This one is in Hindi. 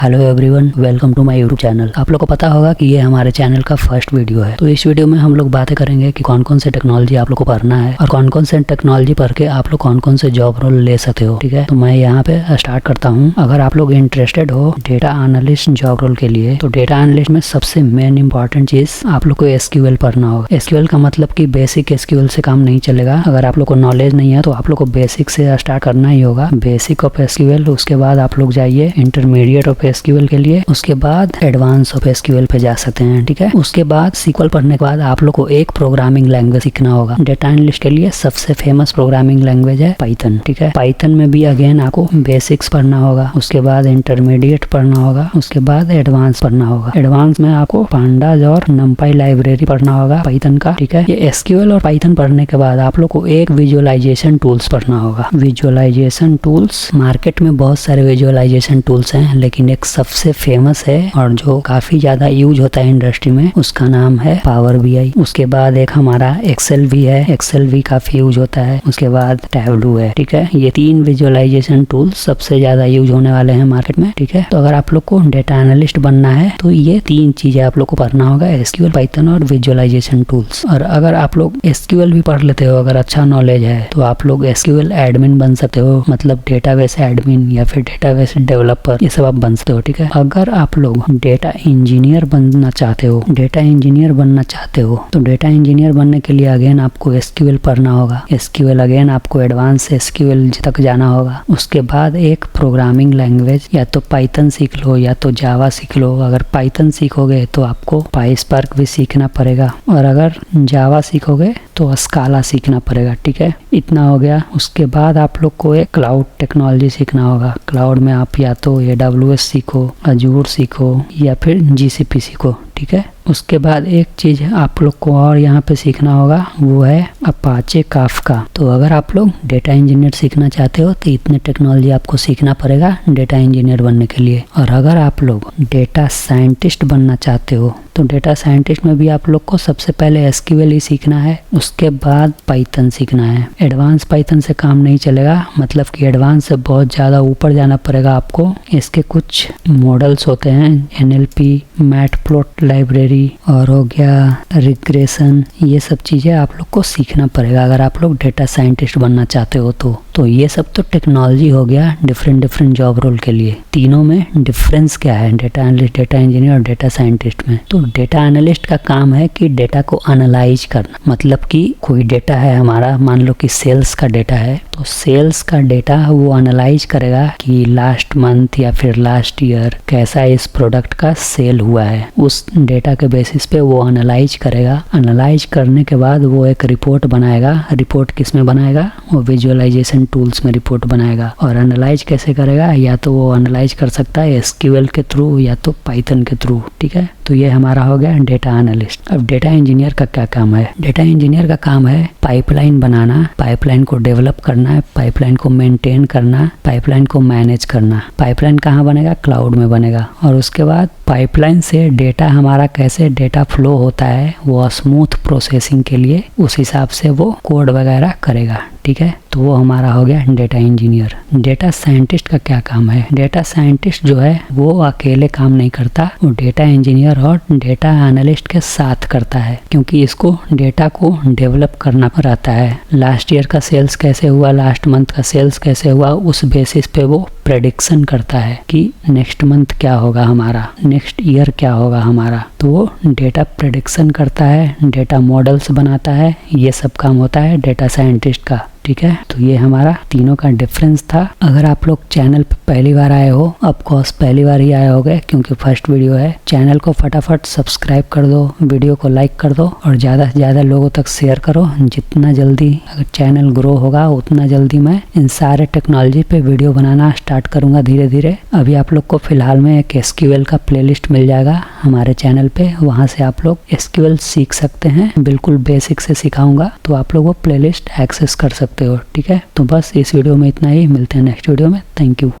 Hello everyone, welcome to my YouTube channel. आप लोग को पता होगा कि ये हमारे चैनल का फर्स्ट वीडियो है। तो इस वीडियो में हम लोग बातें करेंगे कि कौन कौन से टेक्नोलॉजी आप लोग को पढ़ना है और कौन कौन से टेक्नोलॉजी पढ़ के आप लोग कौन कौन से जॉब रोल ले सकते हो। ठीक है, तो मैं यहाँ पे स्टार्ट करता हूँ। अगर आप लोग इंटरेस्टेड हो डेटा एनालिस्ट जॉब रोल के लिए, तो डेटा एनालिस्ट में सबसे मेन इंपॉर्टेंट चीज आप लोग को एसक्यूएल पढ़ना होगा। एसक्यूएल का मतलब कि बेसिक एसक्यूएल से काम नहीं चलेगा। अगर आप लोग को नॉलेज नहीं है तो आप लोग को बेसिक से स्टार्ट करना ही होगा, बेसिक ऑफ एसक्यूएल। उसके बाद आप लोग जाइए इंटरमीडिएट ऑफ एसक्यूएल के लिए, उसके बाद एडवांस ऑफ एसक्यूएल पे जा सकते हैं। ठीक है, उसके बाद सीक्वल पढ़ने के बाद आप लोग को एक प्रोग्रामिंग लैंग्वेज सीखना होगा। डेटा एनालिस्ट के लिए सबसे फेमस प्रोग्रामिंग लैंग्वेज है पाइथन। ठीक है, पाइथन में भी अगेन आपको बेसिक्स पढ़ना होगा, उसके बाद इंटरमीडिएट पढ़ना होगा, उसके बाद एडवांस पढ़ना होगा। एडवांस में आपको पांडाज और नंपाई लाइब्रेरी पढ़ना होगा पाइथन का। ठीक है, ये एसक्यूएल और पाइथन पढ़ने के बाद आप लोग को एक विजुअलाइजेशन टूल्स पढ़ना होगा। विजुअलाइजेशन टूल्स, मार्केट में बहुत सारे विजुअलाइजेशन टूल्स हैं, लेकिन एक सबसे फेमस है और जो काफी ज्यादा यूज होता है इंडस्ट्री में, उसका नाम है पावर बीआई। उसके बाद एक हमारा एक्सेल भी है, एक्सेल भी काफी यूज होता है। उसके बाद टैबलू है। ठीक है, ये तीन विजुअलाइजेशन टूल्स सबसे ज्यादा यूज होने वाले हैं मार्केट में। ठीक है, तो अगर आप लोग को डेटा एनालिस्ट बनना है तो ये तीन चीजें आप लोग को पढ़ना होगा, एसक्यूएल, पाइथन और विजुअलाइजेशन टूल्स। और अगर आप लोग एसक्यूएल भी पढ़ लेते हो, अगर अच्छा नॉलेज है, तो आप लोग एसक्यूएल एडमिन बन सकते हो, मतलब डेटाबेस एडमिन या फिर डेटाबेस डेवलपर, ये सब आप बन सकते हो। ठीक है, अगर आप लोग डेटा इंजीनियर बनना चाहते हो, तो डेटा इंजीनियर बनने के लिए अगेन आपको एसक्यूएल पढ़ना होगा। एसक्यूएल अगेन आपको एडवांस एसक्यूएल तक जाना होगा। उसके बाद एक प्रोग्रामिंग लैंग्वेज, या तो पाइथन सीख लो या तो जावा सीख लो। अगर पाइथन सीखोगे तो आपको पाइस्पार्क भी सीखना पड़ेगा, और अगर जावा सीखोगे तो स्काला सीखना पड़ेगा। ठीक है, इतना हो गया। उसके बाद आप लोग को एक क्लाउड टेक्नोलॉजी सीखना होगा। क्लाउड में आप या तो AWS सीखो, अजूर सीखो या फिर GCP सीखो। ठीक है, उसके बाद एक चीज आप लोग को और यहाँ पे सीखना होगा, वो है अपाचे काफका। तो अगर आप लोग डेटा इंजीनियर सीखना चाहते हो तो इतने टेक्नोलॉजी आपको सीखना पड़ेगा डेटा इंजीनियर बनने के लिए। और अगर आप लोग डेटा साइंटिस्ट बनना चाहते हो तो डेटा साइंटिस्ट में भी आप लोग को सबसे पहले एसक्यूएल ही सीखना है, उसके बाद पाइथन सीखना है। एडवांस पाइथन से काम नहीं चलेगा, मतलब कि एडवांस से बहुत ज़्यादा ऊपर जाना पड़ेगा आपको। इसके कुछ मॉडल्स होते हैं, NLP, मैटप्लॉट लाइब्रेरी, और हो गया रिग्रेशन। ये सब चीज़ें आप लोग को सीखना पड़ेगा अगर आप लोग डेटा साइंटिस्ट बनना चाहते हो तो ये सब तो टेक्नोलॉजी हो गया डिफरेंट जॉब रोल के लिए। तीनों में डिफरेंस क्या है, डेटा एनालिस्ट, डेटा इंजीनियर और डेटा साइंटिस्ट में? तो डेटा एनालिस्ट का काम है कि डेटा को एनालाइज करना, मतलब कि कोई डेटा है हमारा, मान लो कि सेल्स का डेटा है, तो सेल्स का डेटा वो एनालाइज करेगा कि लास्ट मंथ या फिर लास्ट ईयर कैसा इस प्रोडक्ट का सेल हुआ है। उस डेटा के बेसिस पे वो एनालाइज करेगा। एनालाइज करने के बाद वो एक रिपोर्ट बनाएगा। रिपोर्ट किस में बनाएगा? वो विजुअलाइजेशन टूल्स में रिपोर्ट बनाएगा। और एनालाइज कैसे करेगा? या तो वो एनालाइज कर सकता है एसक्यूएल के थ्रू या तो पाइथन के थ्रू। ठीक है, तो ये हमारा हो गया डेटा एनालिस्ट। अब डेटा इंजीनियर का क्या काम है? डेटा इंजीनियर का काम है पाइपलाइन बनाना, पाइपलाइन को डेवलप करना, पाइपलाइन को मेंटेन करना, पाइपलाइन को मैनेज करना। पाइपलाइन कहाँ बनेगा? क्लाउड में बनेगा। और उसके बाद पाइपलाइन से डेटा हमारा कैसे डेटा फ्लो होता है, वो स्मूथ प्रोसेसिंग के लिए उस हिसाब से वो कोड वगैरह करेगा। ठीक है, तो वो हमारा हो गया डेटा इंजीनियर। डेटा साइंटिस्ट का क्या काम है? डेटा साइंटिस्ट जो है वो अकेले काम नहीं करता, वो डेटा इंजीनियर और डेटा एनालिस्ट के साथ करता है, क्योंकि इसको डेटा को डेवलप करना रहता है। लास्ट ईयर का सेल्स कैसे हुआ, लास्ट मंथ का सेल्स कैसे हुआ, उस बेसिस पे वो प्रेडिक्शन करता है कि नेक्स्ट मंथ क्या होगा हमारा, नेक्स्ट ईयर क्या होगा हमारा। तो वो डेटा प्रेडिक्शन करता है, डेटा मॉडल्स बनाता है। ये सब काम होता है डेटा साइंटिस्ट का। ठीक है, तो ये हमारा तीनों का डिफरेंस था। अगर आप लोग चैनल पे पहली बार आए हो, ऑफ कोर्स पहली बार ही आए होगे क्योंकि फर्स्ट वीडियो है, चैनल को फटाफट सब्सक्राइब कर दो, वीडियो को लाइक कर दो और ज़्यादा से ज़्यादा लोगों तक शेयर करो। जितना जल्दी अगर चैनल ग्रो होगा उतना जल्दी मैं इन सारे टेक्नोलॉजी पे वीडियो बनाना स्टार्ट करूँगा धीरे धीरे। अभी आप लोग को फिलहाल में एक एसक्यूएल का प्लेलिस्ट मिल जाएगा हमारे चैनल पे, वहाँ से आप लोग एसक्यूएल सीख सकते हैं। बिल्कुल बेसिक से सिखाऊंगा, तो आप लोग वो प्लेलिस्ट एक्सेस कर सकते हो। ठीक है, तो बस इस वीडियो में इतना ही, मिलते हैं नेक्स्ट वीडियो में। Thank you.